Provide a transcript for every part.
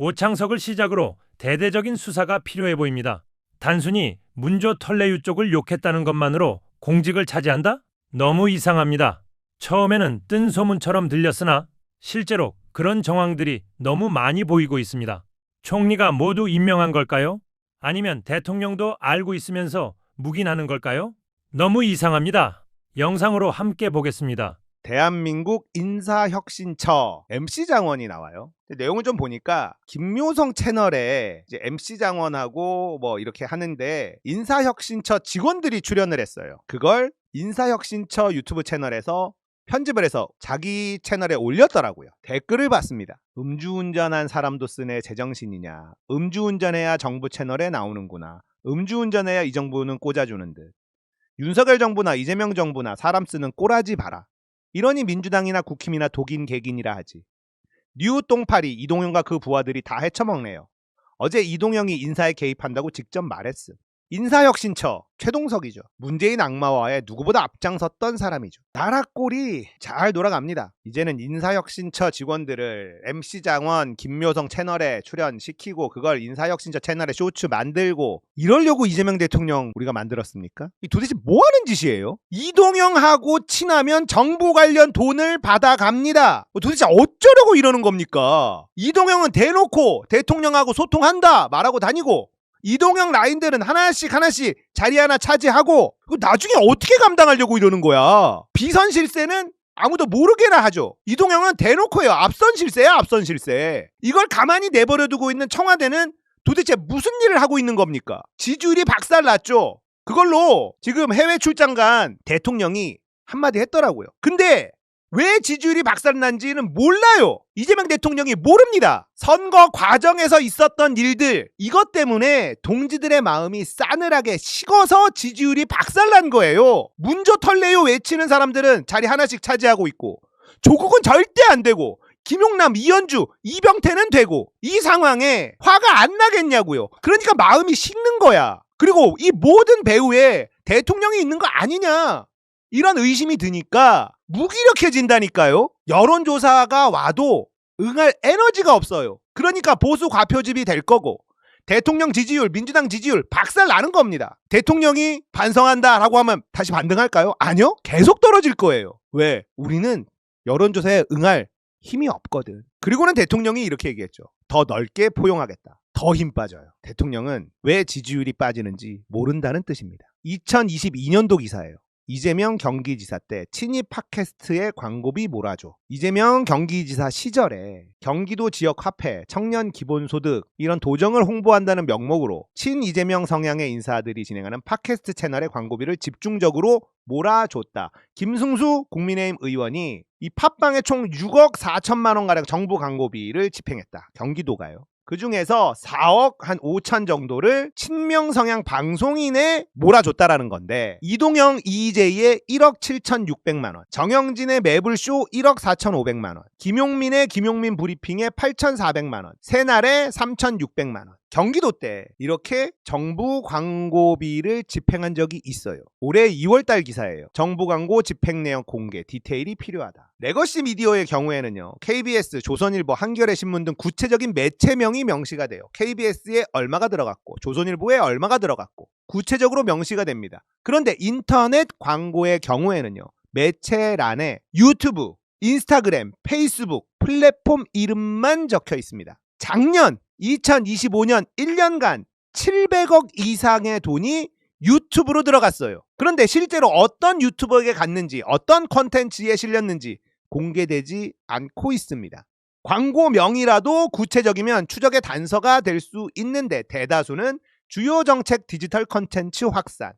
오창석을 시작으로 대대적인 수사가 필요해 보입니다. 단순히 문조 털레유 쪽을 욕했다는 것만으로 공직을 차지한다? 너무 이상합니다. 처음에는 뜬 소문처럼 들렸으나 실제로 그런 정황들이 너무 많이 보이고 있습니다. 총리가 모두 임명한 걸까요? 아니면 대통령도 알고 있으면서 묵인하는 걸까요? 너무 이상합니다. 영상으로 함께 보겠습니다. 대한민국 인사혁신처 MC 장원이 나와요. 내용을 좀 보니까 김묘성 채널에 이제 MC 장원하고 뭐 이렇게 하는데 인사혁신처 직원들이 출연을 했어요. 그걸 인사혁신처 유튜브 채널에서 편집을 해서 자기 채널에 올렸더라고요. 댓글을 봤습니다. 음주운전한 사람도 쓰네 제정신이냐. 음주운전해야 정부 채널에 나오는구나. 음주운전해야 이 정부는 꽂아주는 듯. 윤석열 정부나 이재명 정부나 사람 쓰는 꼬라지 봐라. 이러니 민주당이나 국힘이나 독인 개긴이라 하지. 뉴 똥파리 이동영과 그 부하들이 다 헤쳐먹네요. 어제 이동영이 인사에 개입한다고 직접 말했음. 인사혁신처 최동석이죠. 문재인 악마화에 누구보다 앞장섰던 사람이죠. 나라 꼴이 잘 돌아갑니다. 이제는 인사혁신처 직원들을 MC 장원, 김묘성 채널에 출연시키고 그걸 인사혁신처 채널에 쇼츠 만들고 이러려고 이재명 대통령 우리가 만들었습니까? 이 도대체 뭐 하는 짓이에요? 이동영하고 친하면 정부 관련 돈을 받아갑니다. 도대체 어쩌려고 이러는 겁니까? 이동영은 대놓고 대통령하고 소통한다 말하고 다니고 이동영 라인들은 하나씩 자리 하나 차지하고 나중에 어떻게 감당하려고 이러는 거야. 비선 실세는 아무도 모르게나 하죠. 이동영은 대놓고요. 앞선 실세야 앞선 실세. 이걸 가만히 내버려두고 있는 청와대는 도대체 무슨 일을 하고 있는 겁니까? 지지율이 박살났죠. 그걸로 지금 해외 출장 간 대통령이 한마디 했더라고요. 근데 왜 지지율이 박살난지는 몰라요. 이재명 대통령이 모릅니다. 선거 과정에서 있었던 일들 이것 때문에 동지들의 마음이 싸늘하게 식어서 지지율이 박살난 거예요. 문조 털레요 외치는 사람들은 자리 하나씩 차지하고 있고 조국은 절대 안 되고 김용남, 이현주, 이병태는 되고 이 상황에 화가 안 나겠냐고요. 그러니까 마음이 식는 거야. 그리고 이 모든 배후에 대통령이 있는 거 아니냐 이런 의심이 드니까 무기력해진다니까요. 여론조사가 와도 응할 에너지가 없어요. 그러니까 보수 과표집이 될 거고 대통령 지지율, 민주당 지지율 박살나는 겁니다. 대통령이 반성한다라고 하면 다시 반등할까요? 아니요. 계속 떨어질 거예요. 왜? 우리는 여론조사에 응할 힘이 없거든. 그리고는 대통령이 이렇게 얘기했죠. 더 넓게 포용하겠다. 더 힘 빠져요. 대통령은 왜 지지율이 빠지는지 모른다는 뜻입니다. 2022년도 기사예요. 이재명 경기지사 때 친이 팟캐스트에 광고비 몰아줘. 이재명 경기지사 시절에 경기도 지역 화폐, 청년 기본소득 이런 도정을 홍보한다는 명목으로 친 이재명 성향의 인사들이 진행하는 팟캐스트 채널에 광고비를 집중적으로 몰아줬다. 김승수 국민의힘 의원이 이 팟빵에 총 6억 4천만 원가량 정부 광고비를 집행했다. 경기도가요. 그 중에서 4억 한 5천 정도를 친명 성향 방송인에 몰아줬다라는 건데 이동영, 이희재의 1억 7,600만 원, 정영진의 매불쇼 1억 4,500만 원, 김용민의 김용민 브리핑에 8,400만 원, 새날에 3,600만 원. 경기도 때 이렇게 정부 광고비를 집행한 적이 있어요. 올해 2월달 기사예요. 정부 광고 집행 내용 공개, 디테일이 필요하다. 레거시 미디어의 경우에는요. KBS, 조선일보, 한겨레 신문 등 구체적인 매체명이 명시가 돼요. KBS에 얼마가 들어갔고 조선일보에 얼마가 들어갔고 구체적으로 명시가 됩니다. 그런데 인터넷 광고의 경우에는요. 매체란에 유튜브, 인스타그램, 페이스북, 플랫폼 이름만 적혀 있습니다. 작년 2025년 1년간 700억 이상의 돈이 유튜브로 들어갔어요. 그런데 실제로 어떤 유튜버에게 갔는지 어떤 컨텐츠에 실렸는지 공개되지 않고 있습니다. 광고명이라도 구체적이면 추적의 단서가 될 수 있는데 대다수는 주요 정책 디지털 컨텐츠 확산,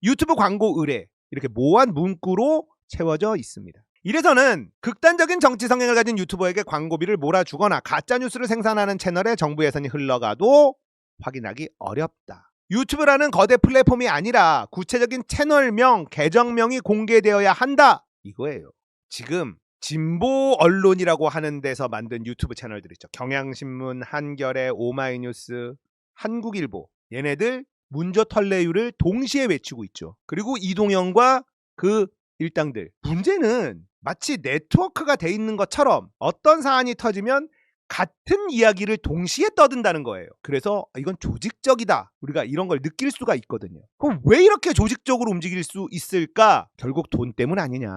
유튜브 광고 의뢰 이렇게 모호한 문구로 채워져 있습니다. 이래서는 극단적인 정치 성향을 가진 유튜버에게 광고비를 몰아주거나 가짜뉴스를 생산하는 채널에 정부 예산이 흘러가도 확인하기 어렵다. 유튜브라는 거대 플랫폼이 아니라 구체적인 채널명, 계정명이 공개되어야 한다. 이거예요. 지금 진보 언론이라고 하는 데서 만든 유튜브 채널들 있죠. 경향신문, 한겨레, 오마이뉴스, 한국일보. 얘네들 문조 털레유를 동시에 외치고 있죠. 그리고 이동영과 그 일당들. 문제는 마치 네트워크가 돼 있는 것처럼 어떤 사안이 터지면 같은 이야기를 동시에 떠든다는 거예요. 그래서 이건 조직적이다. 우리가 이런 걸 느낄 수가 있거든요. 그럼 왜 이렇게 조직적으로 움직일 수 있을까? 결국 돈 때문 아니냐.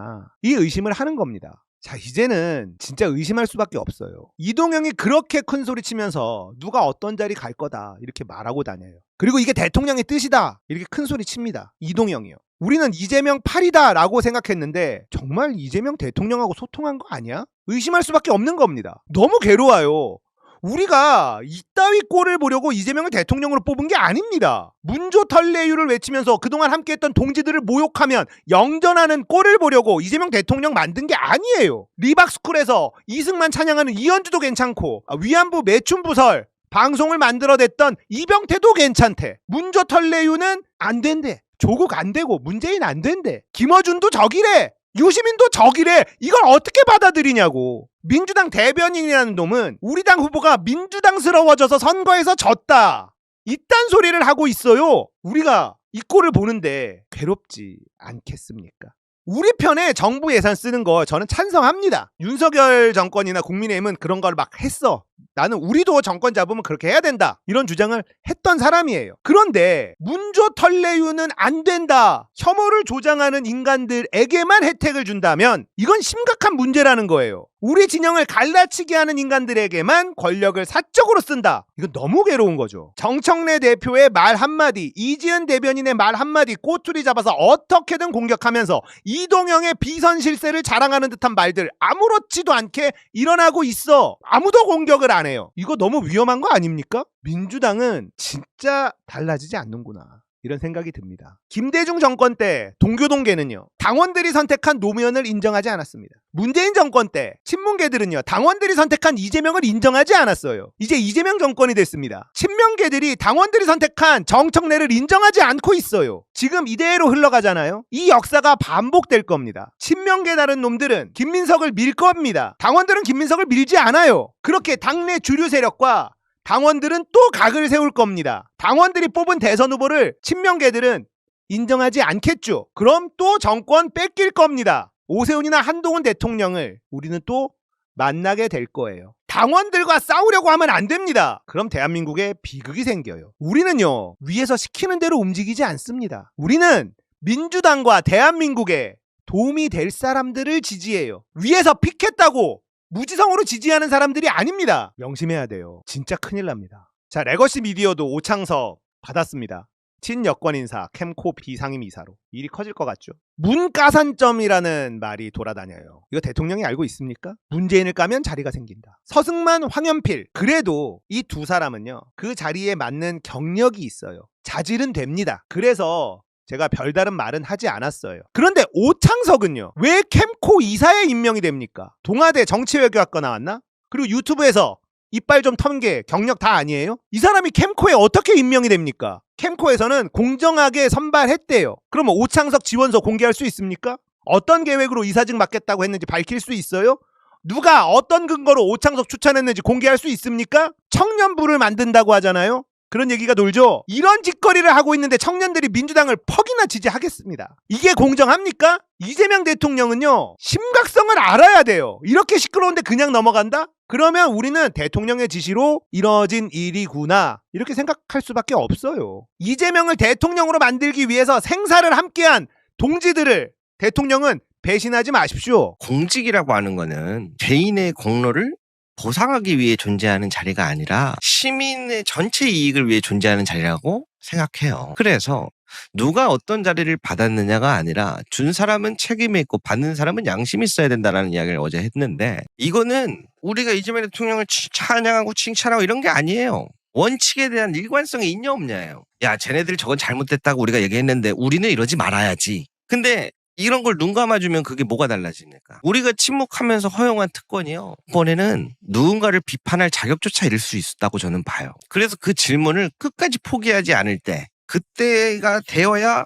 이 의심을 하는 겁니다. 자, 이제는 진짜 의심할 수밖에 없어요. 이동영이 그렇게 큰 소리 치면서 누가 어떤 자리 갈 거다 이렇게 말하고 다녀요. 그리고 이게 대통령의 뜻이다 이렇게 큰 소리 칩니다. 이동영이요. 우리는 이재명 팔이다 라고 생각했는데 정말 이재명 대통령하고 소통한 거 아니야? 의심할 수밖에 없는 겁니다. 너무 괴로워요. 우리가 이따위 꼴을 보려고 이재명을 대통령으로 뽑은 게 아닙니다. 문조 털레유를 외치면서 그동안 함께했던 동지들을 모욕하면 영전하는 꼴을 보려고 이재명 대통령 만든 게 아니에요. 리박스쿨에서 이승만 찬양하는 이현주도 괜찮고 위안부 매춘부설 방송을 만들어냈던 이병태도 괜찮대. 문조 털레유는 안 된대. 조국 안 되고 문재인 안 된대. 김어준도 적이래. 유시민도 적이래. 이걸 어떻게 받아들이냐고. 민주당 대변인이라는 놈은 우리 당 후보가 민주당스러워져서 선거에서 졌다. 이딴 소리를 하고 있어요. 우리가 이 꼴을 보는데 괴롭지 않겠습니까? 우리 편에 정부 예산 쓰는 거 저는 찬성합니다. 윤석열 정권이나 국민의힘은 그런 걸 막 했어. 나는 우리도 정권 잡으면 그렇게 해야 된다. 이런 주장을 했던 사람이에요. 그런데 문조 털레유는 안 된다. 혐오를 조장하는 인간들에게만 혜택을 준다면 이건 심각한 문제라는 거예요. 우리 진영을 갈라치게 하는 인간들에게만 권력을 사적으로 쓴다. 이건 너무 괴로운 거죠. 정청래 대표의 말 한마디, 이지은 대변인의 말 한마디 꼬투리 잡아서 어떻게든 공격하면서 이동영의 비선 실세를 자랑하는 듯한 말들 아무렇지도 않게 일어나고 있어. 아무도 공격을 안 해요. 이거 너무 위험한 거 아닙니까? 민주당은 진짜 달라지지 않는구나. 이런 생각이 듭니다. 김대중 정권 때 동교동계는요. 당원들이 선택한 노무현을 인정하지 않았습니다. 문재인 정권 때 친문계들은요. 당원들이 선택한 이재명을 인정하지 않았어요. 이제 이재명 정권이 됐습니다. 친명계들이 당원들이 선택한 정청래를 인정하지 않고 있어요. 지금 이대로 흘러가잖아요. 이 역사가 반복될 겁니다. 친명계 다른 놈들은 김민석을 밀 겁니다. 당원들은 김민석을 밀지 않아요. 그렇게 당내 주류 세력과 당원들은 또 각을 세울 겁니다. 당원들이 뽑은 대선 후보를 친명계들은 인정하지 않겠죠. 그럼 또 정권 뺏길 겁니다. 오세훈이나 한동훈 대통령을 우리는 또 만나게 될 거예요. 당원들과 싸우려고 하면 안 됩니다. 그럼 대한민국에 비극이 생겨요. 우리는요, 위에서 시키는 대로 움직이지 않습니다. 우리는 민주당과 대한민국에 도움이 될 사람들을 지지해요. 위에서 픽했다고 무지성으로 지지하는 사람들이 아닙니다. 명심해야 돼요. 진짜 큰일 납니다. 자, 레거시 미디어도 오창석 받았습니다. 친여권 인사 캠코 비상임 이사로. 일이 커질 것 같죠. 문가산점이라는 말이 돌아다녀요. 이거 대통령이 알고 있습니까? 문재인을 까면 자리가 생긴다. 서승만, 황현필. 그래도 이 두 사람은요. 그 자리에 맞는 경력이 있어요. 자질은 됩니다. 그래서 제가 별다른 말은 하지 않았어요. 그런데 오창석은요. 왜 캠코 이사에 임명이 됩니까? 동아대 정치외교학과 나왔나? 그리고 유튜브에서 이빨 좀 턴 게 경력 다 아니에요? 이 사람이 캠코에 어떻게 임명이 됩니까? 캠코에서는 공정하게 선발했대요. 그러면 오창석 지원서 공개할 수 있습니까? 어떤 계획으로 이사직 맡겠다고 했는지 밝힐 수 있어요? 누가 어떤 근거로 오창석 추천했는지 공개할 수 있습니까? 청년부를 만든다고 하잖아요? 그런 얘기가 돌죠. 이런 짓거리를 하고 있는데 청년들이 민주당을 퍽이나 지지하겠습니다. 이게 공정합니까? 이재명 대통령은요. 심각성을 알아야 돼요. 이렇게 시끄러운데 그냥 넘어간다? 그러면 우리는 대통령의 지시로 이뤄진 일이구나. 이렇게 생각할 수밖에 없어요. 이재명을 대통령으로 만들기 위해서 생사를 함께한 동지들을 대통령은 배신하지 마십시오. 공직이라고 하는 거는 개인의 공로를 보상하기 위해 존재하는 자리가 아니라 시민의 전체 이익을 위해 존재하는 자리라고 생각해요. 그래서 누가 어떤 자리를 받았느냐가 아니라 준 사람은 책임이 있고 받는 사람은 양심이 있어야 된다는 이야기를 어제 했는데 이거는 우리가 이재명 대통령을 찬양하고 칭찬하고 이런 게 아니에요. 원칙에 대한 일관성이 있냐 없냐예요. 야, 쟤네들 저건 잘못됐다고 우리가 얘기했는데 우리는 이러지 말아야지. 근데 이런 걸 눈 감아주면 그게 뭐가 달라집니까? 우리가 침묵하면서 허용한 특권이요. 이번에는 누군가를 비판할 자격조차 잃을 수 있다고 저는 봐요. 그래서 그 질문을 끝까지 포기하지 않을 때 그때가 되어야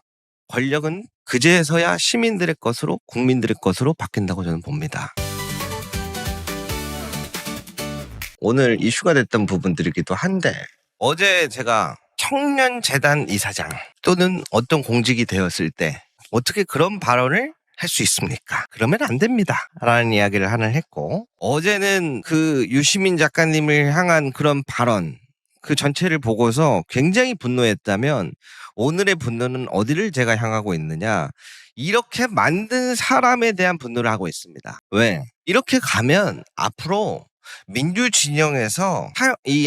권력은 그제서야 시민들의 것으로 국민들의 것으로 바뀐다고 저는 봅니다. 오늘 이슈가 됐던 부분들이기도 한데 어제 제가 청년재단 이사장 또는 어떤 공직이 되었을 때 어떻게 그런 발언을 할 수 있습니까? 그러면 안 됩니다. 라는 이야기를 하나 했고, 어제는 그 유시민 작가님을 향한 그런 발언, 그 전체를 보고서 굉장히 분노했다면 오늘의 분노는 어디를 제가 향하고 있느냐? 이렇게 만든 사람에 대한 분노를 하고 있습니다. 왜? 이렇게 가면 앞으로 민주 진영에서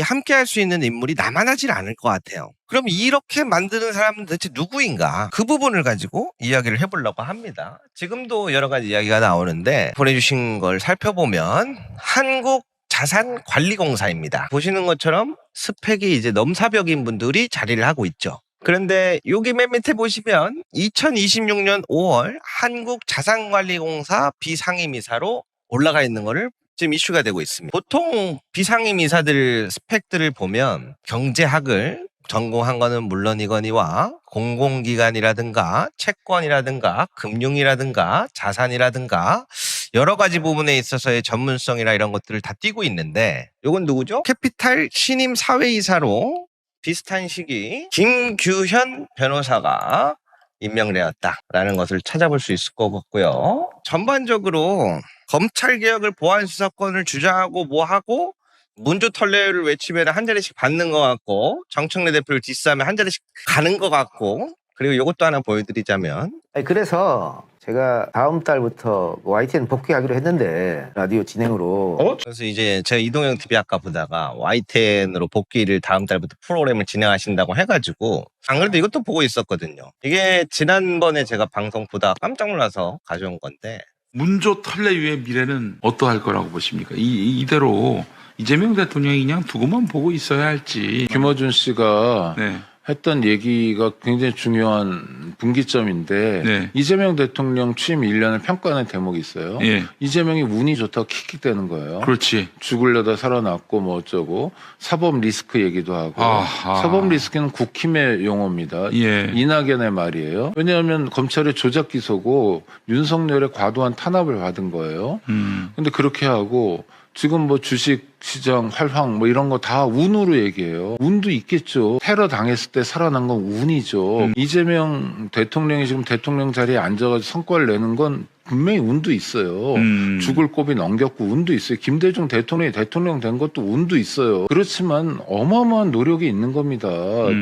함께 할 수 있는 인물이 남아나질 않을 것 같아요. 그럼 이렇게 만드는 사람은 대체 누구인가? 그 부분을 가지고 이야기를 해보려고 합니다. 지금도 여러 가지 이야기가 나오는데 보내주신 걸 살펴보면 한국자산관리공사입니다. 보시는 것처럼 스펙이 이제 넘사벽인 분들이 자리를 하고 있죠. 그런데 여기 맨 밑에 보시면 2026년 5월 한국자산관리공사 비상임이사로 올라가 있는 거를 지금 이슈가 되고 있습니다. 보통 비상임이사들 스펙들을 보면 경제학을 전공한 거는 물론이거니와 공공기관이라든가 채권이라든가 금융이라든가 자산이라든가 여러 가지 부분에 있어서의 전문성이나 이런 것들을 다 띄고 있는데, 요건 누구죠? 캐피탈 신임 사회이사로 비슷한 시기 김규현 변호사가 임명되었다라는 것을 찾아볼 수 있을 것 같고요. 전반적으로 검찰개혁을 보안수사권을 주장하고 뭐하고 문조털레를 외치면 한 자리씩 받는 것 같고, 정청래 대표를 디스하면 한 자리씩 가는 것 같고, 그리고 이것도 하나 보여드리자면, 그래서 제가 다음 달부터 YTN 복귀하기로 했는데, 라디오 진행으로. 그래서 이제 제가 이동형 TV 아까 보다가 YTN으로 복귀를 다음 달부터 프로그램을 진행하신다고 해가지고, 안 그래도 이것도 보고 있었거든요. 이게 지난번에 제가 방송 보다 깜짝 놀라서 가져온 건데, 문조 털레유의 미래는 어떠할 거라고 보십니까? 이대로 이재명 대통령이 그냥 두고만 보고 있어야 할지. 김어준 씨가 네. 했던 얘기가 굉장히 중요한 분기점인데, 네. 이재명 대통령 취임 1년을 평가하는 대목이 있어요. 예. 이재명이 운이 좋다고 킥킥대는 거예요. 그렇지. 죽으려다 살아났고 뭐 어쩌고, 사법 리스크 얘기도 하고. 아하. 사법 리스크는 국힘의 용어입니다. 예. 이낙연의 말이에요. 왜냐하면 검찰의 조작 기소고 윤석열의 과도한 탄압을 받은 거예요. 근데 그렇게 하고 지금 뭐 주식 시장 활황 뭐 이런 거 다 운으로 얘기해요. 운도 있겠죠. 테러 당했을 때 살아난 건 운이죠. 이재명 대통령이 지금 대통령 자리에 앉아가지고 성과를 내는 건 분명히 운도 있어요. 죽을 고비 넘겼고 운도 있어요. 김대중 대통령이 대통령 된 것도 운도 있어요. 그렇지만 어마어마한 노력이 있는 겁니다.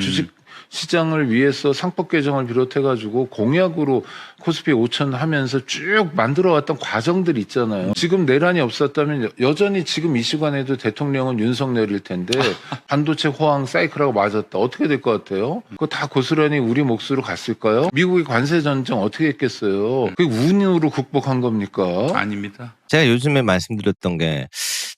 주식 시장을 위해서 상법 개정을 비롯해가지고 공약으로 코스피 5천 하면서 쭉 만들어왔던 과정들이 있잖아요. 지금 내란이 없었다면 여전히 지금 이 시간에도 대통령은 윤석열일 텐데 반도체 호황 사이클하고 맞았다. 어떻게 될 것 같아요? 그거 다 고스란히 우리 몫으로 갔을까요? 미국의 관세 전쟁 어떻게 했겠어요? 그게 운으로 극복한 겁니까? 아닙니다. 제가 요즘에 말씀드렸던 게,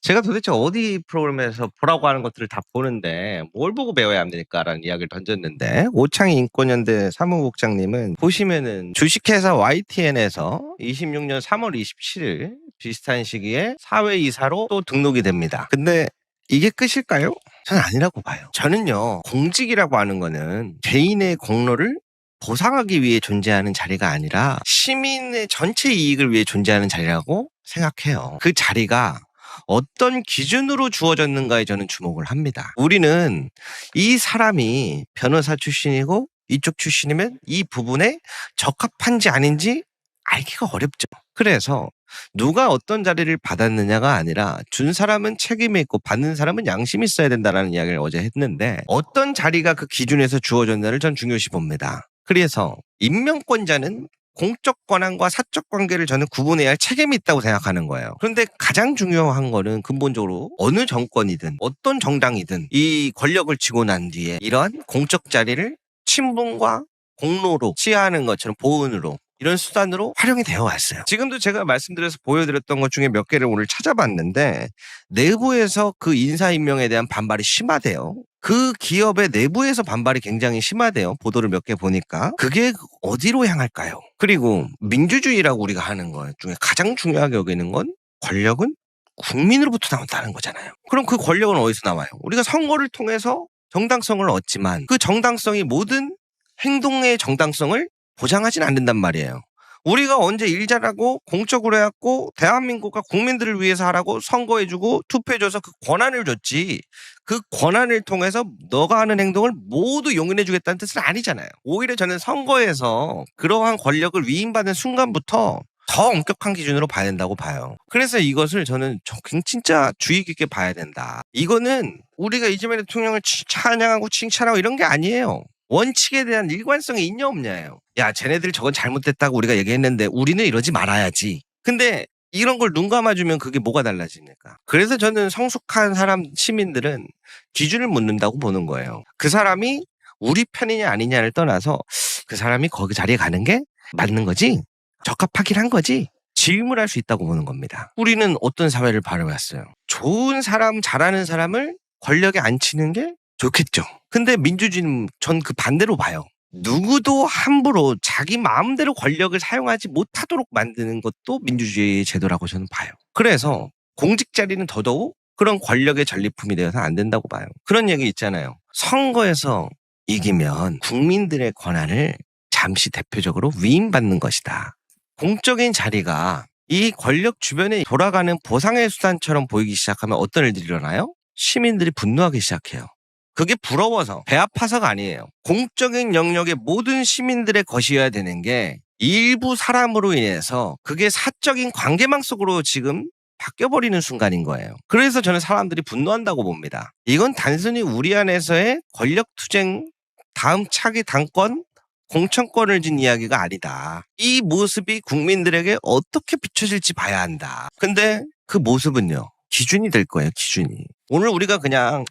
제가 도대체 어디 프로그램에서 보라고 하는 것들을 다 보는데 뭘 보고 배워야 합니까라는 이야기를 던졌는데, 오창희 인권연대 사무국장님은 보시면은 주식회사 YTN에서 26년 3월 27일 비슷한 시기에 사회이사로 또 등록이 됩니다. 근데 이게 끝일까요? 저는 아니라고 봐요. 저는요, 공직이라고 하는 거는 개인의 공로를 보상하기 위해 존재하는 자리가 아니라 시민의 전체 이익을 위해 존재하는 자리라고 생각해요. 그 자리가 어떤 기준으로 주어졌는가에 저는 주목을 합니다. 우리는 이 사람이 변호사 출신이고 이쪽 출신이면 이 부분에 적합한지 아닌지 알기가 어렵죠. 그래서 누가 어떤 자리를 받았느냐가 아니라 준 사람은 책임이 있고 받는 사람은 양심이 있어야 된다는 이야기를 어제 했는데, 어떤 자리가 그 기준에서 주어졌냐를 전 중요시 봅니다. 그래서 임명권자는 공적 권한과 사적 관계를 저는 구분해야 할 책임이 있다고 생각하는 거예요. 그런데 가장 중요한 거는 근본적으로 어느 정권이든 어떤 정당이든 이 권력을 쥐고 난 뒤에 이러한 공적 자리를 친분과 공로로 취하는 것처럼 보은으로, 이런 수단으로 활용이 되어 왔어요. 지금도 제가 말씀드려서 보여드렸던 것 중에 몇 개를 오늘 찾아봤는데, 내부에서 그 인사임명에 대한 반발이 심하대요. 그 기업의 내부에서 반발이 굉장히 심하대요. 보도를 몇 개 보니까. 그게 어디로 향할까요? 그리고 민주주의라고 우리가 하는 것 중에 가장 중요하게 여기는 건, 권력은 국민으로부터 나온다는 거잖아요. 그럼 그 권력은 어디서 나와요? 우리가 선거를 통해서 정당성을 얻지만 그 정당성이 모든 행동의 정당성을 보장하진 않는단 말이에요. 우리가 언제 일 잘하고 공적으로 해갖고 대한민국과 국민들을 위해서 하라고 선거해주고 투표해줘서 그 권한을 줬지, 그 권한을 통해서 너가 하는 행동을 모두 용인해주겠다는 뜻은 아니잖아요. 오히려 저는 선거에서 그러한 권력을 위임받은 순간부터 더 엄격한 기준으로 봐야 된다고 봐요. 그래서 이것을 저는 진짜 주의 깊게 봐야 된다. 이거는 우리가 이재명 대통령을 찬양하고 칭찬하고 이런 게 아니에요. 원칙에 대한 일관성이 있냐 없냐예요. 야, 쟤네들 저건 잘못됐다고 우리가 얘기했는데 우리는 이러지 말아야지. 근데 이런 걸 눈 감아주면 그게 뭐가 달라집니까? 그래서 저는 성숙한 시민들은 기준을 묻는다고 보는 거예요. 그 사람이 우리 편이냐 아니냐를 떠나서 그 사람이 거기 자리에 가는 게 맞는 거지? 적합하긴 한 거지? 질문할 수 있다고 보는 겁니다. 우리는 어떤 사회를 바라봤어요? 좋은 사람, 잘하는 사람을 권력에 앉히는 게 좋겠죠. 근데 민주주의는 전 그 반대로 봐요. 누구도 함부로 자기 마음대로 권력을 사용하지 못하도록 만드는 것도 민주주의 제도라고 저는 봐요. 그래서 공직 자리는 더더욱 그런 권력의 전리품이 되어서 안 된다고 봐요. 그런 얘기 있잖아요. 선거에서 이기면 국민들의 권한을 잠시 대표적으로 위임받는 것이다. 공적인 자리가 이 권력 주변에 돌아가는 보상의 수단처럼 보이기 시작하면 어떤 일들이 일어나요? 시민들이 분노하기 시작해요. 그게 부러워서, 배 아파서가 아니에요. 공적인 영역의 모든 시민들의 것이어야 되는 게 일부 사람으로 인해서 그게 사적인 관계망 속으로 지금 바뀌어버리는 순간인 거예요. 그래서 저는 사람들이 분노한다고 봅니다. 이건 단순히 우리 안에서의 권력투쟁, 다음 차기 당권, 공천권을 진 이야기가 아니다. 이 모습이 국민들에게 어떻게 비춰질지 봐야 한다. 근데 그 모습은요, 기준이 될 거예요, 기준이. 오늘 우리가 그냥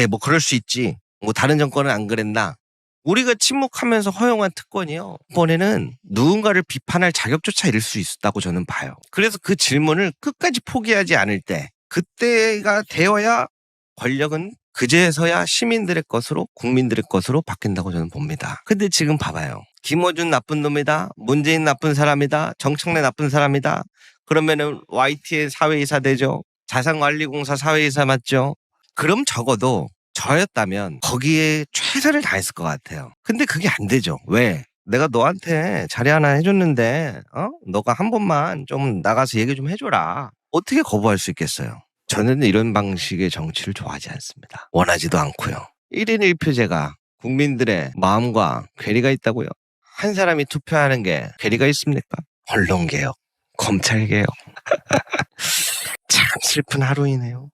뭐 그럴 수 있지, 뭐 다른 정권은 안 그랬나, 우리가 침묵하면서 허용한 특권이요, 이번에는 누군가를 비판할 자격조차 잃을 수 있다고 저는 봐요. 그래서 그 질문을 끝까지 포기하지 않을 때, 그때가 되어야 권력은 그제서야 시민들의 것으로, 국민들의 것으로 바뀐다고 저는 봅니다. 근데 지금 봐봐요. 김어준 나쁜 놈이다, 문재인 나쁜 사람이다, 정청래 나쁜 사람이다. 그러면은 YTN 사회이사 되죠. 자산관리공사 사회이사 맞죠? 그럼 적어도 저였다면 거기에 최선을 다했을 것 같아요. 근데 그게 안 되죠. 왜? 내가 너한테 자리 하나 해줬는데 너가 한 번만 좀 나가서 얘기 좀 해줘라. 어떻게 거부할 수 있겠어요? 저는 이런 방식의 정치를 좋아하지 않습니다. 원하지도 않고요. 1인 1표제가 국민들의 마음과 괴리가 있다고요? 한 사람이 투표하는 게 괴리가 있습니까? 언론개혁, 검찰개혁. 참 슬픈 하루이네요.